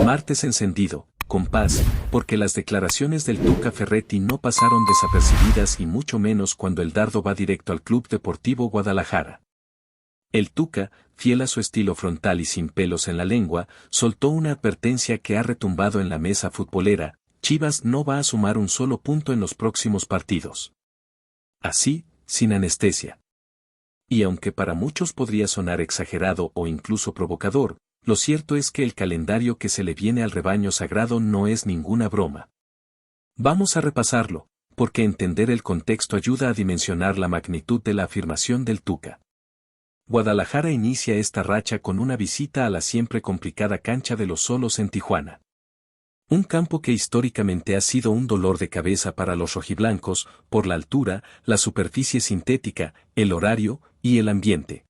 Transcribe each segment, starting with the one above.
Martes encendido, compás, porque las declaraciones del Tuca Ferretti no pasaron desapercibidas y mucho menos cuando el dardo va directo al Club Deportivo Guadalajara. El Tuca, fiel a su estilo frontal y sin pelos en la lengua, soltó una advertencia que ha retumbado en la mesa futbolera: Chivas no va a sumar un solo punto en los próximos partidos. Así, sin anestesia. Y aunque para muchos podría sonar exagerado o incluso provocador, lo cierto es que el calendario que se le viene al rebaño sagrado no es ninguna broma. Vamos a repasarlo, porque entender el contexto ayuda a dimensionar la magnitud de la afirmación del Tuca. Guadalajara inicia esta racha con una visita a la siempre complicada cancha de los Xolos en Tijuana. Un campo que históricamente ha sido un dolor de cabeza para los rojiblancos, por la altura, la superficie sintética, el horario y el ambiente.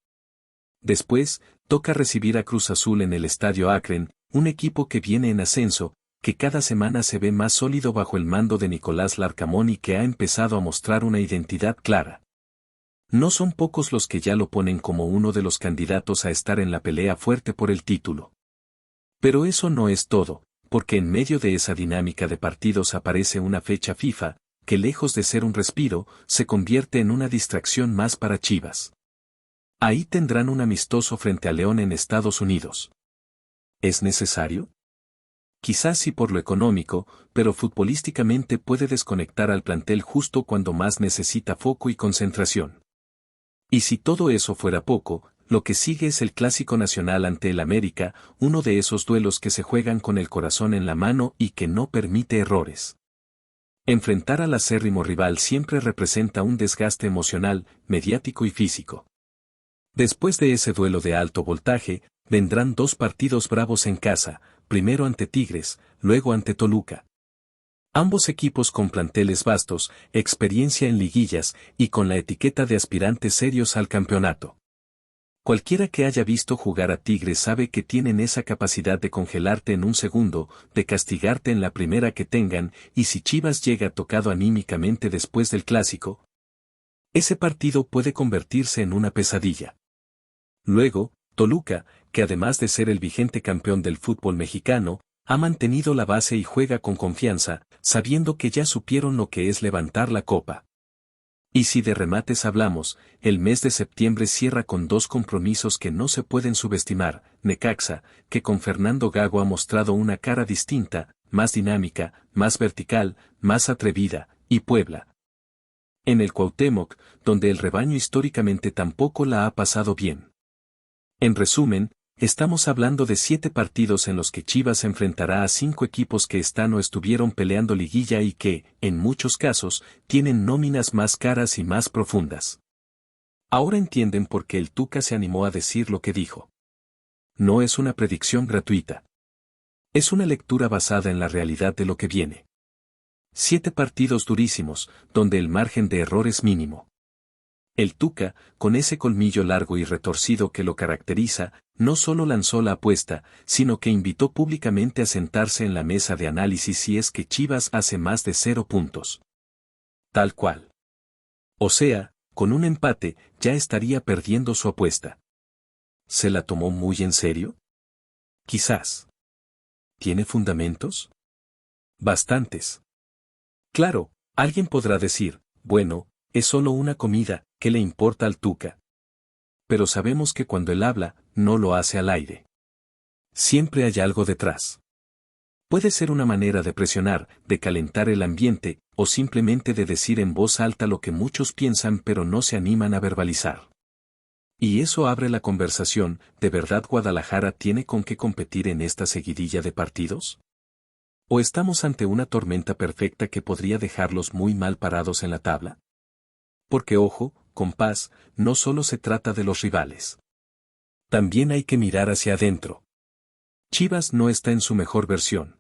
Después, toca recibir a Cruz Azul en el Estadio Akron, un equipo que viene en ascenso, que cada semana se ve más sólido bajo el mando de Nicolás Larcamón y que ha empezado a mostrar una identidad clara. No son pocos los que ya lo ponen como uno de los candidatos a estar en la pelea fuerte por el título. Pero eso no es todo, porque en medio de esa dinámica de partidos aparece una fecha FIFA, que lejos de ser un respiro, se convierte en una distracción más para Chivas. Ahí tendrán un amistoso frente a León en Estados Unidos. ¿Es necesario? Quizás sí por lo económico, pero futbolísticamente puede desconectar al plantel justo cuando más necesita foco y concentración. Y si todo eso fuera poco, lo que sigue es el Clásico Nacional ante el América, uno de esos duelos que se juegan con el corazón en la mano y que no permite errores. Enfrentar al acérrimo rival siempre representa un desgaste emocional, mediático y físico. Después de ese duelo de alto voltaje, vendrán dos partidos bravos en casa, primero ante Tigres, luego ante Toluca. Ambos equipos con planteles vastos, experiencia en liguillas y con la etiqueta de aspirantes serios al campeonato. Cualquiera que haya visto jugar a Tigres sabe que tienen esa capacidad de congelarte en un segundo, de castigarte en la primera que tengan, y si Chivas llega tocado anímicamente después del clásico, ese partido puede convertirse en una pesadilla. Luego, Toluca, que además de ser el vigente campeón del fútbol mexicano, ha mantenido la base y juega con confianza, sabiendo que ya supieron lo que es levantar la copa. Y si de remates hablamos, el mes de septiembre cierra con dos compromisos que no se pueden subestimar: Necaxa, que con Fernando Gago ha mostrado una cara distinta, más dinámica, más vertical, más atrevida, y Puebla. En el Cuauhtémoc, donde el rebaño históricamente tampoco la ha pasado bien. En resumen, estamos hablando de 7 partidos en los que Chivas enfrentará a 5 equipos que están o estuvieron peleando liguilla y que, en muchos casos, tienen nóminas más caras y más profundas. Ahora entienden por qué el Tuca se animó a decir lo que dijo. No es una predicción gratuita. Es una lectura basada en la realidad de lo que viene. 7 partidos durísimos, donde el margen de error es mínimo. El Tuca, con ese colmillo largo y retorcido que lo caracteriza, no solo lanzó la apuesta, sino que invitó públicamente a sentarse en la mesa de análisis si es que Chivas hace más de 0 puntos. Tal cual. O sea, con un empate, ya estaría perdiendo su apuesta. ¿Se la tomó muy en serio? Quizás. ¿Tiene fundamentos? Bastantes. Claro, alguien podrá decir, bueno, es solo una comida, ¿qué le importa al Tuca? Pero sabemos que cuando él habla, no lo hace al aire. Siempre hay algo detrás. Puede ser una manera de presionar, de calentar el ambiente, o simplemente de decir en voz alta lo que muchos piensan pero no se animan a verbalizar. Y eso abre la conversación: ¿de verdad Guadalajara tiene con qué competir en esta seguidilla de partidos? ¿O estamos ante una tormenta perfecta que podría dejarlos muy mal parados en la tabla? Porque ojo, compás, no solo se trata de los rivales. También hay que mirar hacia adentro. Chivas no está en su mejor versión.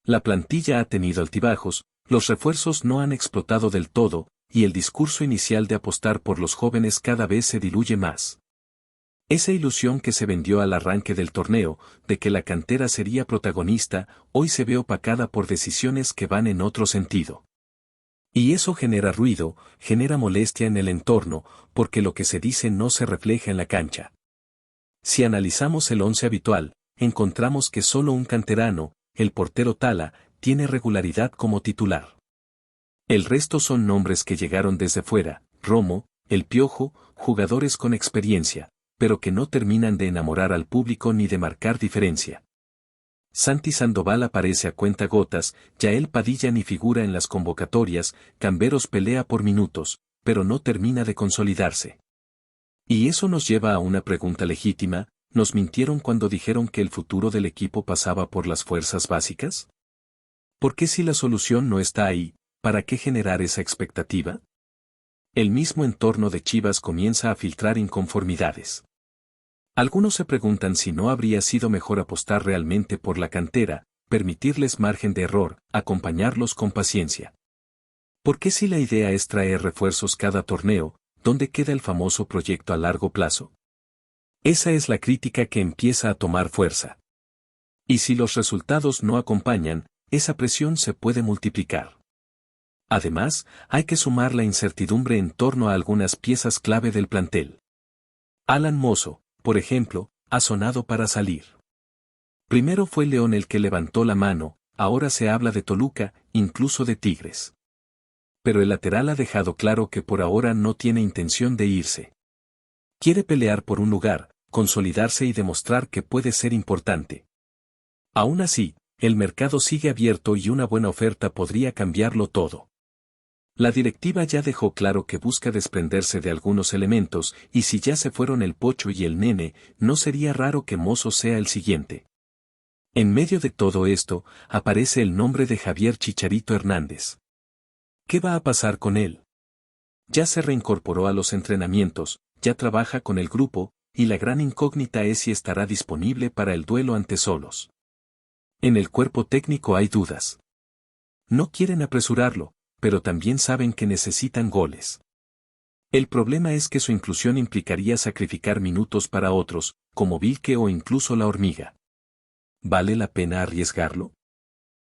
La plantilla ha tenido altibajos, los refuerzos no han explotado del todo, y el discurso inicial de apostar por los jóvenes cada vez se diluye más. Esa ilusión que se vendió al arranque del torneo, de que la cantera sería protagonista, hoy se ve opacada por decisiones que van en otro sentido. Y eso genera ruido, genera molestia en el entorno, porque lo que se dice no se refleja en la cancha. Si analizamos el once habitual, encontramos que solo un canterano, el portero Tala, tiene regularidad como titular. El resto son nombres que llegaron desde fuera, Romo, El Piojo, jugadores con experiencia, pero que no terminan de enamorar al público ni de marcar diferencia. Santi Sandoval aparece a cuentagotas, Yael Padilla ni figura en las convocatorias, Camberos pelea por minutos, pero no termina de consolidarse. Y eso nos lleva a una pregunta legítima: ¿nos mintieron cuando dijeron que el futuro del equipo pasaba por las fuerzas básicas? ¿Por qué si la solución no está ahí, para qué generar esa expectativa? El mismo entorno de Chivas comienza a filtrar inconformidades. Algunos se preguntan si no habría sido mejor apostar realmente por la cantera, permitirles margen de error, acompañarlos con paciencia. ¿Por qué si la idea es traer refuerzos cada torneo, dónde queda el famoso proyecto a largo plazo? Esa es la crítica que empieza a tomar fuerza. Y si los resultados no acompañan, esa presión se puede multiplicar. Además, hay que sumar la incertidumbre en torno a algunas piezas clave del plantel. Alan Mozo, por ejemplo, ha sonado para salir. Primero fue León el que levantó la mano, ahora se habla de Toluca, incluso de Tigres. Pero el lateral ha dejado claro que por ahora no tiene intención de irse. Quiere pelear por un lugar, consolidarse y demostrar que puede ser importante. Aún así, el mercado sigue abierto y una buena oferta podría cambiarlo todo. La directiva ya dejó claro que busca desprenderse de algunos elementos, y si ya se fueron el Pocho y el Nene, no sería raro que Mozo sea el siguiente. En medio de todo esto, aparece el nombre de Javier Chicharito Hernández. ¿Qué va a pasar con él? Ya se reincorporó a los entrenamientos, ya trabaja con el grupo, y la gran incógnita es si estará disponible para el duelo ante Xolos. En el cuerpo técnico hay dudas. No quieren apresurarlo, pero también saben que necesitan goles. El problema es que su inclusión implicaría sacrificar minutos para otros, como Vilque o incluso la Hormiga. ¿Vale la pena arriesgarlo?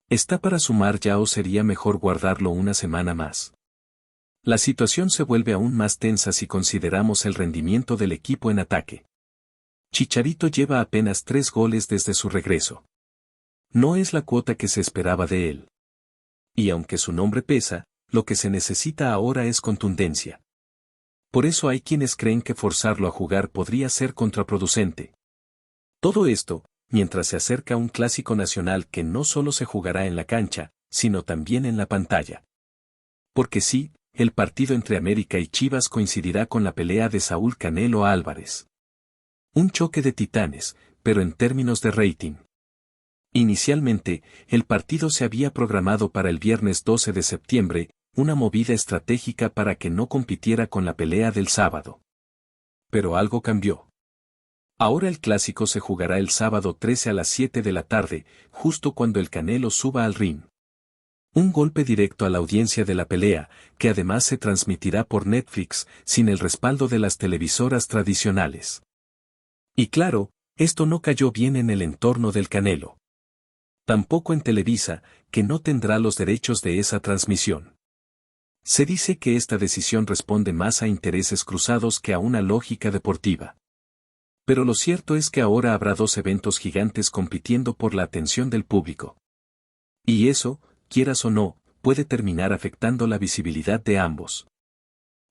¿Está para sumar ya o sería mejor guardarlo una semana más? La situación se vuelve aún más tensa si consideramos el rendimiento del equipo en ataque. Chicharito lleva apenas 3 goles desde su regreso. No es la cuota que se esperaba de él. Y aunque su nombre pesa, lo que se necesita ahora es contundencia. Por eso hay quienes creen que forzarlo a jugar podría ser contraproducente. Todo esto, mientras se acerca un clásico nacional que no solo se jugará en la cancha, sino también en la pantalla. Porque sí, el partido entre América y Chivas coincidirá con la pelea de Saúl Canelo Álvarez. Un choque de titanes, pero en términos de rating. Inicialmente, el partido se había programado para el viernes 12 de septiembre, una movida estratégica para que no compitiera con la pelea del sábado. Pero algo cambió. Ahora el clásico se jugará el sábado 13 a las 7 de la tarde, justo cuando el Canelo suba al ring. Un golpe directo a la audiencia de la pelea, que además se transmitirá por Netflix, sin el respaldo de las televisoras tradicionales. Y claro, esto no cayó bien en el entorno del Canelo. Tampoco en Televisa, que no tendrá los derechos de esa transmisión. Se dice que esta decisión responde más a intereses cruzados que a una lógica deportiva. Pero lo cierto es que ahora habrá 2 eventos gigantes compitiendo por la atención del público. Y eso, quieras o no, puede terminar afectando la visibilidad de ambos.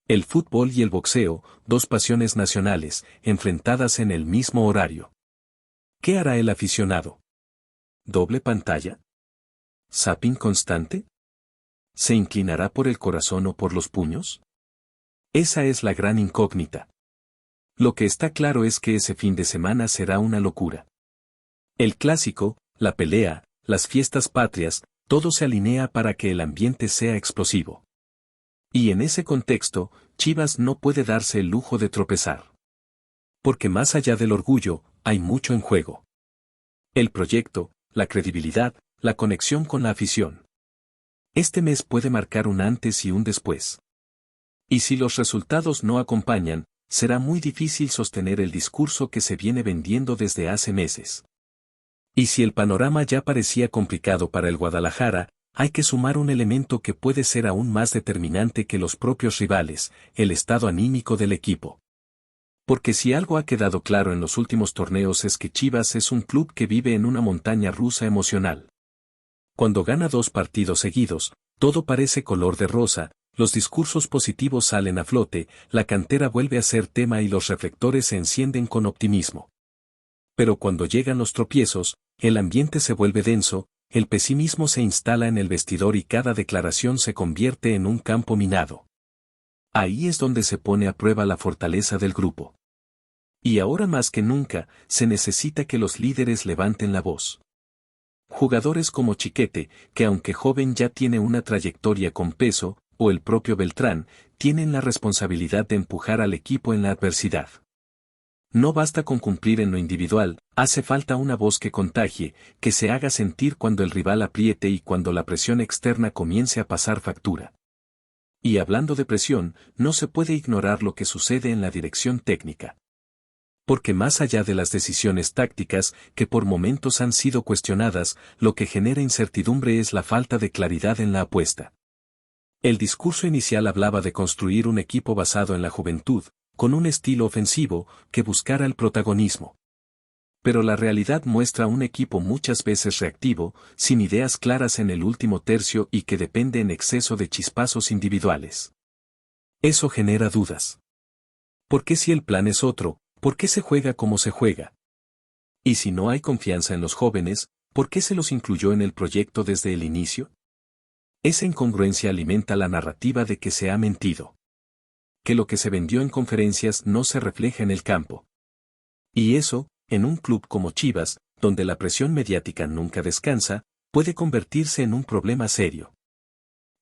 El fútbol y el boxeo, 2 pasiones nacionales, enfrentadas en el mismo horario. ¿Qué hará el aficionado? ¿Doble pantalla? ¿Zapping constante? ¿Se inclinará por el corazón o por los puños? Esa es la gran incógnita. Lo que está claro es que ese fin de semana será una locura. El clásico, la pelea, las fiestas patrias, todo se alinea para que el ambiente sea explosivo. Y en ese contexto, Chivas no puede darse el lujo de tropezar. Porque más allá del orgullo, hay mucho en juego. El proyecto, la credibilidad, la conexión con la afición. Este mes puede marcar un antes y un después. Y si los resultados no acompañan, será muy difícil sostener el discurso que se viene vendiendo desde hace meses. Y si el panorama ya parecía complicado para el Guadalajara, hay que sumar un elemento que puede ser aún más determinante que los propios rivales, el estado anímico del equipo. Porque si algo ha quedado claro en los últimos torneos es que Chivas es un club que vive en una montaña rusa emocional. Cuando gana 2 partidos seguidos, todo parece color de rosa, los discursos positivos salen a flote, la cantera vuelve a ser tema y los reflectores se encienden con optimismo. Pero cuando llegan los tropiezos, el ambiente se vuelve denso, el pesimismo se instala en el vestidor y cada declaración se convierte en un campo minado. Ahí es donde se pone a prueba la fortaleza del grupo. Y ahora más que nunca, se necesita que los líderes levanten la voz. Jugadores como Chiquete, que aunque joven ya tiene una trayectoria con peso, o el propio Beltrán, tienen la responsabilidad de empujar al equipo en la adversidad. No basta con cumplir en lo individual, hace falta una voz que contagie, que se haga sentir cuando el rival apriete y cuando la presión externa comience a pasar factura. Y hablando de presión, no se puede ignorar lo que sucede en la dirección técnica. Porque más allá de las decisiones tácticas, que por momentos han sido cuestionadas, lo que genera incertidumbre es la falta de claridad en la apuesta. El discurso inicial hablaba de construir un equipo basado en la juventud, con un estilo ofensivo, que buscara el protagonismo. Pero la realidad muestra un equipo muchas veces reactivo, sin ideas claras en el último tercio y que depende en exceso de chispazos individuales. Eso genera dudas. ¿Por qué si el plan es otro? ¿Por qué se juega como se juega? Y si no hay confianza en los jóvenes, ¿por qué se los incluyó en el proyecto desde el inicio? Esa incongruencia alimenta la narrativa de que se ha mentido. Que lo que se vendió en conferencias no se refleja en el campo. Y eso, en un club como Chivas, donde la presión mediática nunca descansa, puede convertirse en un problema serio.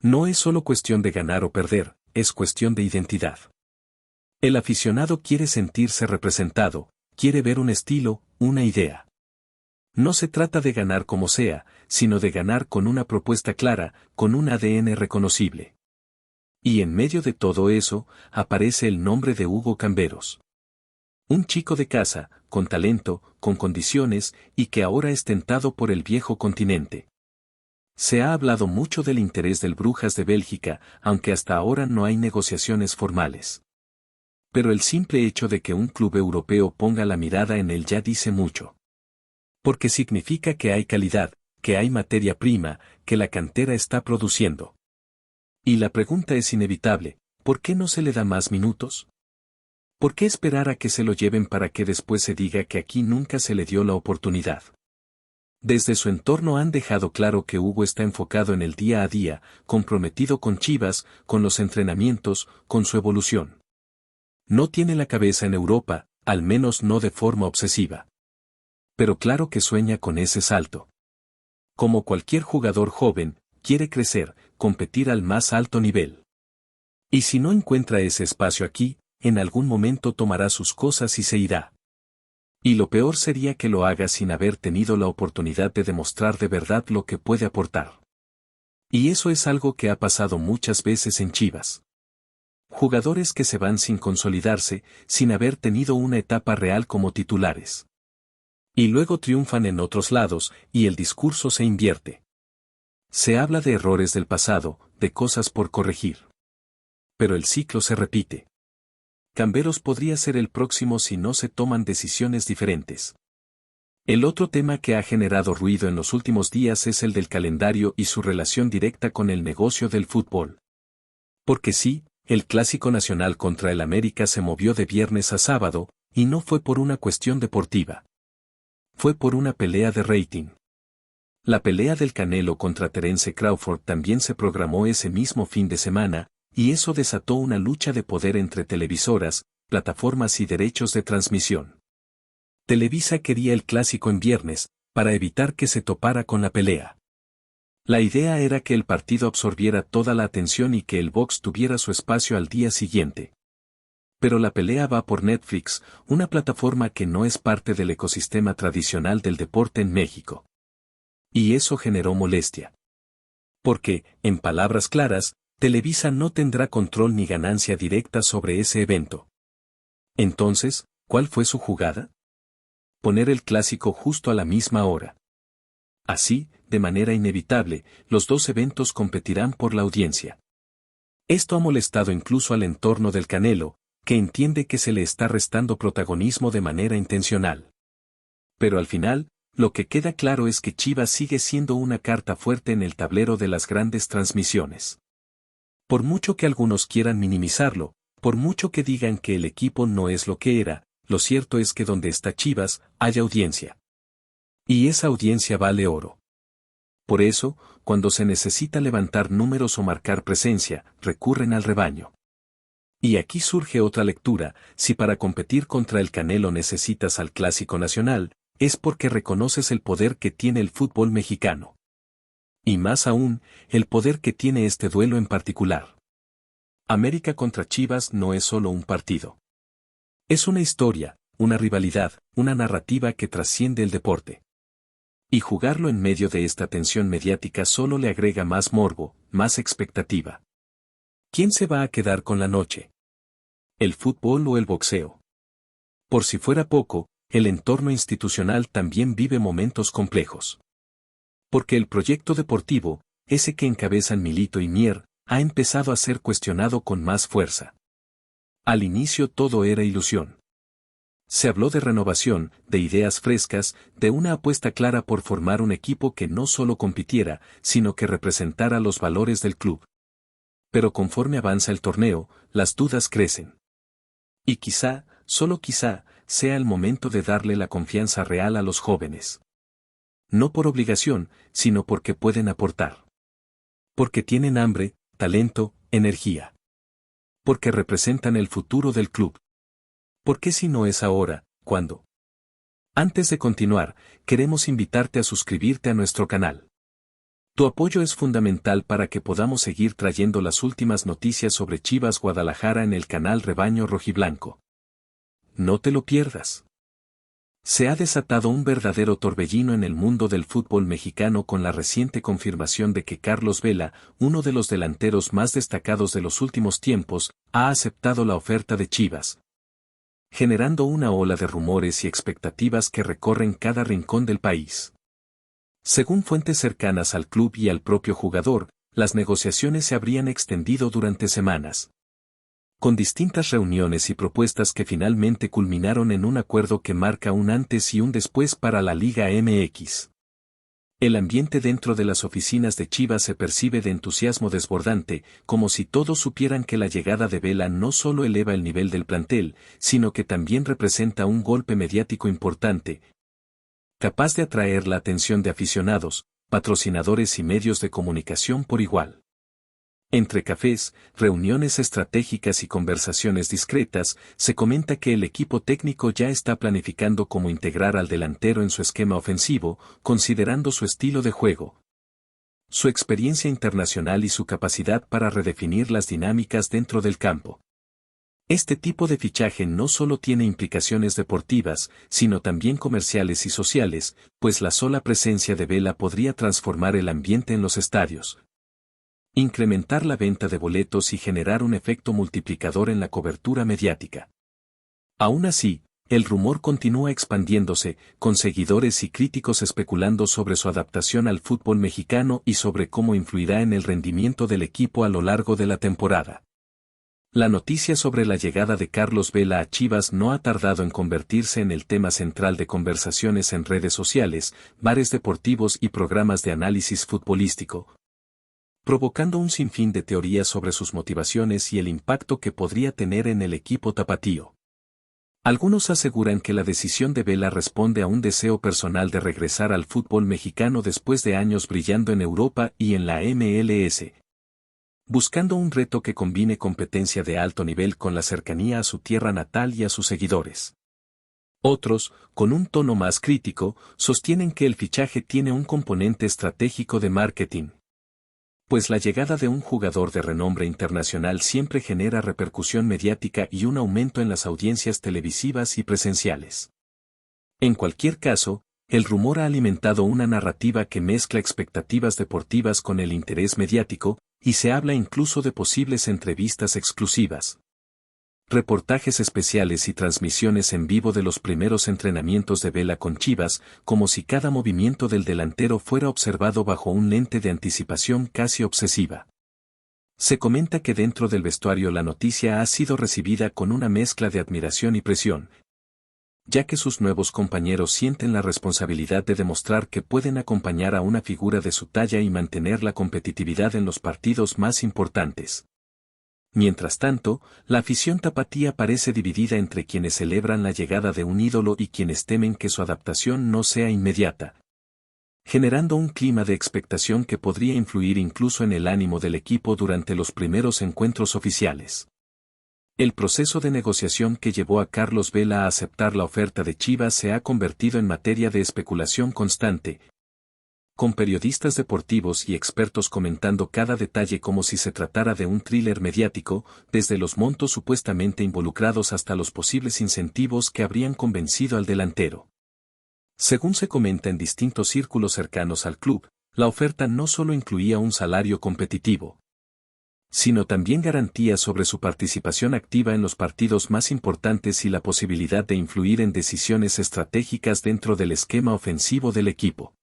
No es solo cuestión de ganar o perder, es cuestión de identidad. El aficionado quiere sentirse representado, quiere ver un estilo, una idea. No se trata de ganar como sea, sino de ganar con una propuesta clara, con un ADN reconocible. Y en medio de todo eso, aparece el nombre de Hugo Camberos. Un chico de casa, con talento, con condiciones, y que ahora es tentado por el viejo continente. Se ha hablado mucho del interés del Brujas de Bélgica, aunque hasta ahora no hay negociaciones formales. Pero el simple hecho de que un club europeo ponga la mirada en él ya dice mucho. Porque significa que hay calidad, que hay materia prima, que la cantera está produciendo. Y la pregunta es inevitable, ¿por qué no se le da más minutos? ¿Por qué esperar a que se lo lleven para que después se diga que aquí nunca se le dio la oportunidad? Desde su entorno han dejado claro que Hugo está enfocado en el día a día, comprometido con Chivas, con los entrenamientos, con su evolución. No tiene la cabeza en Europa, al menos no de forma obsesiva. Pero claro que sueña con ese salto. Como cualquier jugador joven, quiere crecer, competir al más alto nivel. Y si no encuentra ese espacio aquí, en algún momento tomará sus cosas y se irá. Y lo peor sería que lo haga sin haber tenido la oportunidad de demostrar de verdad lo que puede aportar. Y eso es algo que ha pasado muchas veces en Chivas. Jugadores que se van sin consolidarse, sin haber tenido una etapa real como titulares. Y luego triunfan en otros lados, y el discurso se invierte. Se habla de errores del pasado, de cosas por corregir. Pero el ciclo se repite. Camberos podría ser el próximo si no se toman decisiones diferentes. El otro tema que ha generado ruido en los últimos días es el del calendario y su relación directa con el negocio del fútbol. Porque sí, el Clásico Nacional contra el América se movió de viernes a sábado, y no fue por una cuestión deportiva. Fue por una pelea de rating. La pelea del Canelo contra Terence Crawford también se programó ese mismo fin de semana, y eso desató una lucha de poder entre televisoras, plataformas y derechos de transmisión. Televisa quería el clásico en viernes, para evitar que se topara con la pelea. La idea era que el partido absorbiera toda la atención y que el box tuviera su espacio al día siguiente. Pero la pelea va por Netflix, una plataforma que no es parte del ecosistema tradicional del deporte en México. Y eso generó molestia. Porque, en palabras claras, Televisa no tendrá control ni ganancia directa sobre ese evento. Entonces, ¿cuál fue su jugada? Poner el clásico justo a la misma hora. Así, de manera inevitable, los dos eventos competirán por la audiencia. Esto ha molestado incluso al entorno del Canelo, que entiende que se le está restando protagonismo de manera intencional. Pero al final, lo que queda claro es que Chivas sigue siendo una carta fuerte en el tablero de las grandes transmisiones. Por mucho que algunos quieran minimizarlo, por mucho que digan que el equipo no es lo que era, lo cierto es que donde está Chivas, hay audiencia. Y esa audiencia vale oro. Por eso, cuando se necesita levantar números o marcar presencia, recurren al rebaño. Y aquí surge otra lectura: si para competir contra el Canelo necesitas al Clásico Nacional, es porque reconoces el poder que tiene el fútbol mexicano. Y más aún, el poder que tiene este duelo en particular. América contra Chivas no es solo un partido. Es una historia, una rivalidad, una narrativa que trasciende el deporte. Y jugarlo en medio de esta tensión mediática solo le agrega más morbo, más expectativa. ¿Quién se va a quedar con la noche? ¿El fútbol o el boxeo? Por si fuera poco, el entorno institucional también vive momentos complejos. Porque el proyecto deportivo, ese que encabezan Milito y Mier, ha empezado a ser cuestionado con más fuerza. Al inicio todo era ilusión. Se habló de renovación, de ideas frescas, de una apuesta clara por formar un equipo que no solo compitiera, sino que representara los valores del club. Pero conforme avanza el torneo, las dudas crecen. Y quizá, solo quizá, sea el momento de darle la confianza real a los jóvenes. No por obligación, sino porque pueden aportar. Porque tienen hambre, talento, energía. Porque representan el futuro del club. ¿Por qué si no es ahora, cuándo? Antes de continuar, queremos invitarte a suscribirte a nuestro canal. Tu apoyo es fundamental para que podamos seguir trayendo las últimas noticias sobre Chivas Guadalajara en el canal Rebaño Rojiblanco. No te lo pierdas. Se ha desatado un verdadero torbellino en el mundo del fútbol mexicano con la reciente confirmación de que Carlos Vela, uno de los delanteros más destacados de los últimos tiempos, ha aceptado la oferta de Chivas, generando una ola de rumores y expectativas que recorren cada rincón del país. Según fuentes cercanas al club y al propio jugador, las negociaciones se habrían extendido durante semanas, con distintas reuniones y propuestas que finalmente culminaron en un acuerdo que marca un antes y un después para la Liga MX. El ambiente dentro de las oficinas de Chivas se percibe de entusiasmo desbordante, como si todos supieran que la llegada de Vela no solo eleva el nivel del plantel, sino que también representa un golpe mediático importante, capaz de atraer la atención de aficionados, patrocinadores y medios de comunicación por igual. Entre cafés, reuniones estratégicas y conversaciones discretas, se comenta que el equipo técnico ya está planificando cómo integrar al delantero en su esquema ofensivo, considerando su estilo de juego, su experiencia internacional y su capacidad para redefinir las dinámicas dentro del campo. Este tipo de fichaje no solo tiene implicaciones deportivas, sino también comerciales y sociales, pues la sola presencia de Vela podría transformar el ambiente en los estadios, incrementar la venta de boletos y generar un efecto multiplicador en la cobertura mediática. Aún así, el rumor continúa expandiéndose, con seguidores y críticos especulando sobre su adaptación al fútbol mexicano y sobre cómo influirá en el rendimiento del equipo a lo largo de la temporada. La noticia sobre la llegada de Carlos Vela a Chivas no ha tardado en convertirse en el tema central de conversaciones en redes sociales, bares deportivos y programas de análisis futbolístico, provocando un sinfín de teorías sobre sus motivaciones y el impacto que podría tener en el equipo tapatío. Algunos aseguran que la decisión de Vela responde a un deseo personal de regresar al fútbol mexicano después de años brillando en Europa y en la MLS, buscando un reto que combine competencia de alto nivel con la cercanía a su tierra natal y a sus seguidores. Otros, con un tono más crítico, sostienen que el fichaje tiene un componente estratégico de marketing, pues la llegada de un jugador de renombre internacional siempre genera repercusión mediática y un aumento en las audiencias televisivas y presenciales. En cualquier caso, el rumor ha alimentado una narrativa que mezcla expectativas deportivas con el interés mediático, y se habla incluso de posibles entrevistas exclusivas, reportajes especiales y transmisiones en vivo de los primeros entrenamientos de Vela con Chivas, como si cada movimiento del delantero fuera observado bajo un lente de anticipación casi obsesiva. Se comenta que dentro del vestuario la noticia ha sido recibida con una mezcla de admiración y presión, ya que sus nuevos compañeros sienten la responsabilidad de demostrar que pueden acompañar a una figura de su talla y mantener la competitividad en los partidos más importantes. Mientras tanto, la afición tapatía parece dividida entre quienes celebran la llegada de un ídolo y quienes temen que su adaptación no sea inmediata, generando un clima de expectación que podría influir incluso en el ánimo del equipo durante los primeros encuentros oficiales. El proceso de negociación que llevó a Carlos Vela a aceptar la oferta de Chivas se ha convertido en materia de especulación constante, con periodistas deportivos y expertos comentando cada detalle como si se tratara de un thriller mediático, desde los montos supuestamente involucrados hasta los posibles incentivos que habrían convencido al delantero. Según se comenta en distintos círculos cercanos al club, la oferta no solo incluía un salario competitivo, sino también garantías sobre su participación activa en los partidos más importantes y la posibilidad de influir en decisiones estratégicas dentro del esquema ofensivo del equipo.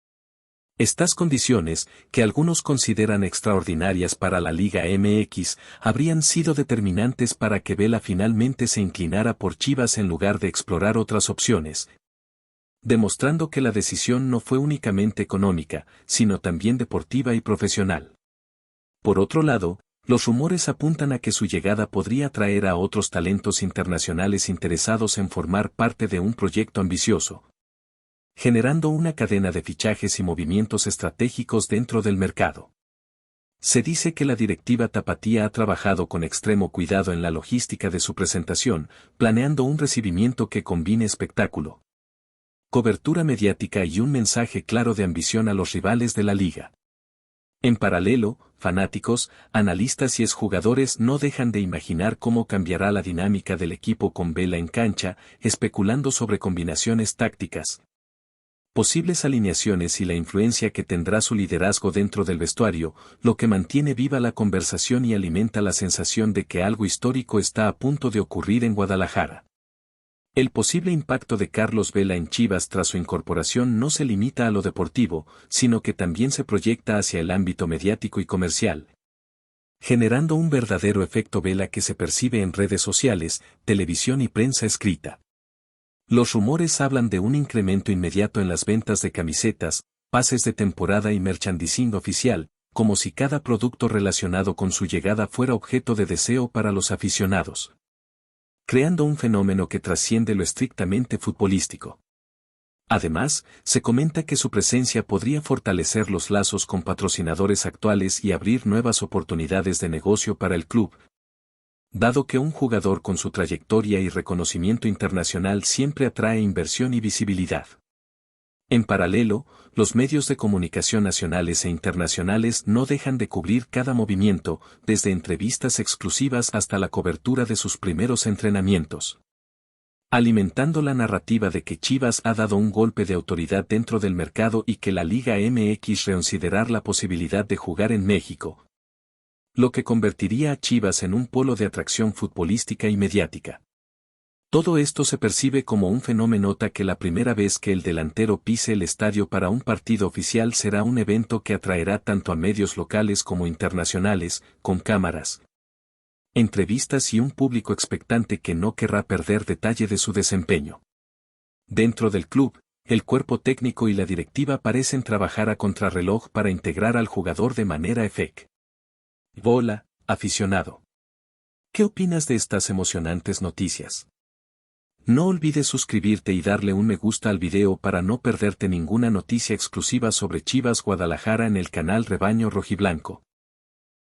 Estas condiciones, que algunos consideran extraordinarias para la Liga MX, habrían sido determinantes para que Vela finalmente se inclinara por Chivas en lugar de explorar otras opciones, demostrando que la decisión no fue únicamente económica, sino también deportiva y profesional. Por otro lado, los rumores apuntan a que su llegada podría atraer a otros talentos internacionales interesados en formar parte de un proyecto ambicioso, generando una cadena de fichajes y movimientos estratégicos dentro del mercado. Se dice que la directiva tapatía ha trabajado con extremo cuidado en la logística de su presentación, planeando un recibimiento que combine espectáculo, cobertura mediática y un mensaje claro de ambición a los rivales de la liga. En paralelo, fanáticos, analistas y exjugadores no dejan de imaginar cómo cambiará la dinámica del equipo con Vela en cancha, especulando sobre combinaciones tácticas, posibles alineaciones y la influencia que tendrá su liderazgo dentro del vestuario, lo que mantiene viva la conversación y alimenta la sensación de que algo histórico está a punto de ocurrir en Guadalajara. El posible impacto de Carlos Vela en Chivas tras su incorporación no se limita a lo deportivo, sino que también se proyecta hacia el ámbito mediático y comercial, generando un verdadero efecto Vela que se percibe en redes sociales, televisión y prensa escrita. Los rumores hablan de un incremento inmediato en las ventas de camisetas, pases de temporada y merchandising oficial, como si cada producto relacionado con su llegada fuera objeto de deseo para los aficionados, creando un fenómeno que trasciende lo estrictamente futbolístico. Además, se comenta que su presencia podría fortalecer los lazos con patrocinadores actuales y abrir nuevas oportunidades de negocio para el club, dado que un jugador con su trayectoria y reconocimiento internacional siempre atrae inversión y visibilidad. En paralelo, los medios de comunicación nacionales e internacionales no dejan de cubrir cada movimiento, desde entrevistas exclusivas hasta la cobertura de sus primeros entrenamientos, alimentando la narrativa de que Chivas ha dado un golpe de autoridad dentro del mercado y que la Liga MX reconsiderar la posibilidad de jugar en México, lo que convertiría a Chivas en un polo de atracción futbolística y mediática. Todo esto se percibe como un fenómeno que la primera vez que el delantero pise el estadio para un partido oficial será un evento que atraerá tanto a medios locales como internacionales, con cámaras, entrevistas y un público expectante que no querrá perder detalle de su desempeño. Dentro del club, el cuerpo técnico y la directiva parecen trabajar a contrarreloj para integrar al jugador de manera efectiva. Bola, aficionado. ¿Qué opinas de estas emocionantes noticias? No olvides suscribirte y darle un me gusta al video para no perderte ninguna noticia exclusiva sobre Chivas Guadalajara en el canal Rebaño Rojiblanco.